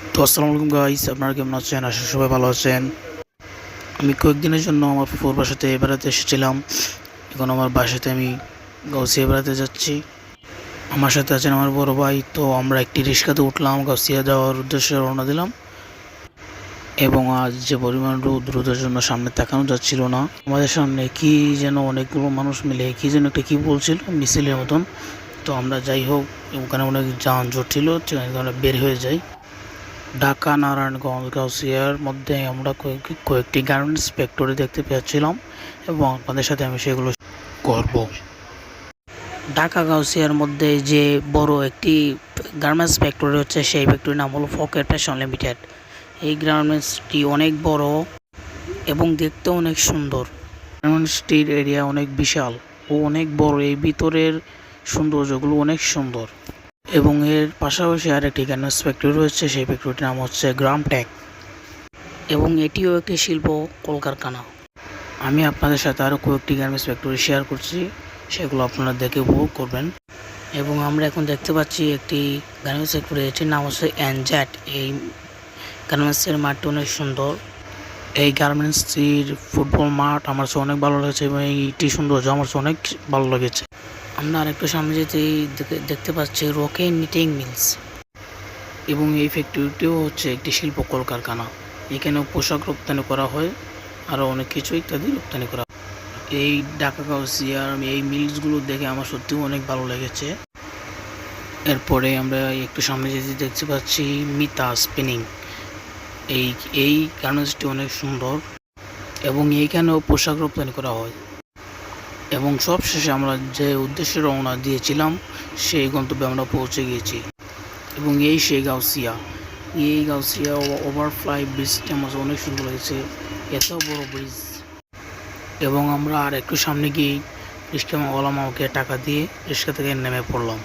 তো আসসালামু আলাইকুম গাইস, আপনারা কেমন আছেন? আশা সবাই ভালো আছেন। আমি কয়েকদিনের জন্য আমার ফুফুর বাসাতে বেড়াতে এসেছিলাম। এখন আমার বাসাতে আমি গাউসিয়া বেড়াতে যাচ্ছি। আমার সাথে আছেন আমার বড় ভাই। তো আমরা একটি রিক্সাতে উঠলাম, গাউসিয়া যাওয়ার উদ্দেশ্যে রওনা দিলাম। এবং আজ যে পরিমাণ রোদের জন্য সামনে তাকানো যাচ্ছিল না। আমাদের সামনে কি যেন অনেকগুলো মানুষ মিলে কি যেন একটা কি বলছিল, মিছিলের মতন। তো আমরা যাই হোক, ওখানে অনেক যানজট ছিল, আমরা বের হয়ে যাই। ঢাকা নারায়ণগঞ্জ গাউসিয়ার মধ্যে আমরা কয়েকটি গার্মেন্টস ফ্যাক্টরি দেখতে পেয়েছিলাম এবং আপনাদের সাথে আমি সেগুলো করব। ঢাকা গাউসিয়ার মধ্যে যে বড় একটি গার্মেন্টস ফ্যাক্টরি হচ্ছে, সেই ফ্যাক্টরির নাম হলো ফকের ফ্যাশন লিমিটেড। এই গার্মেন্টসটি অনেক বড় এবং দেখতে অনেক সুন্দর। গার্মেন্টসটির এরিয়া অনেক বিশাল ও অনেক বড়। এই ভিতরের সৌন্দর্যগুলো অনেক সুন্দর। এবং এর পাশাপাশি আরেকটি গার্মেন্টস ফ্যাক্টরি রয়েছে, সেই ফ্যাক্টরিটির নাম হচ্ছে গ্রামটেক এবং এটিও একটি শিল্প কলকারখানা। আমি আপনাদের সাথে আরও কয়েকটি গার্মেন্টস ফ্যাক্টরি শেয়ার করছি, সেগুলো আপনারা দেখে উপভোগ করবেন। এবং আমরা এখন দেখতে পাচ্ছি একটি গার্মেন্টস ফ্যাক্টরি, এটির নাম হচ্ছে এনজেড। এই গার্মেন্টসের মাঠটি অনেক সুন্দর। এই গার্মেন্টসটির ফুটবল মাঠ আমার কাছে অনেক ভালো লেগেছে এবং এইটি সৌন্দর্য আমার কাছে অনেক ভালো লেগেছে। আমরা আরেকটু সামনে যেতেই দেখতে পাচ্ছি রকে নিটিং মিলস এবং এই ফ্যাক্টরিটিও হচ্ছে একটি শিল্প কলকারখানা। এখানেও পোশাক রপ্তানি করা হয়, আরও অনেক কিছু ইত্যাদি রপ্তানি করা হয়। এই ঢাকা গাউসিয়ার এই মিলসগুলো দেখে আমার সত্যিও অনেক ভালো লেগেছে। এরপরে আমরা একটু সামনে যেতে দেখতে পাচ্ছি মিতা স্পিনিং। এই গার্মেন্টসটি অনেক সুন্দর এবং এইখানেও পোশাক রপ্তানি করা হয়। এবং সবশেষে আমরা যে উদ্দেশ্যে রওনা দিয়েছিলাম সেই গন্তব্যে আমরা পৌঁছে গিয়েছি। এবং সেই গাউসিয়া ওভারফ্লাই ব্রিজটি আমার অনেক সুন্দর লেগেছে, এত বড় ব্রিজ। এবং আমরা আর একটু সামনে গিয়ে রিক্সাওয়ালা আমাকে টাকা দিয়ে রিক্সা থেকে নেমে পড়লাম।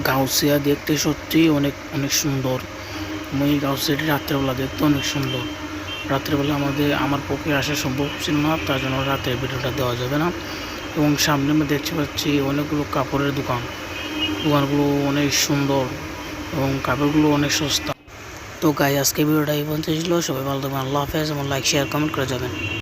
গাউসিয়া দেখতে সত্যিই অনেক অনেক সুন্দর। এই গাউসিয়াটি রাত্রেবেলা দেখতে অনেক সুন্দর। রাত্রেবেলা আমার পক্ষে আসা সম্ভব ছিল না, তার জন্য রাতের ভিডিওটা দেওয়া যাবে না। এবং সামনে আমরা দেখতে পাচ্ছি অনেকগুলো কাপড়ের দোকানগুলো অনেক সুন্দর এবং কাপড়গুলো অনেক সস্তা। তো গাইস, আজকে ভিডিওটা এই পর্যন্ত ছিল। সবাই ভালো থাকবেন, আল্লাহ হাফেজ এবং লাইক শেয়ার কমেন্ট করে যাবেন।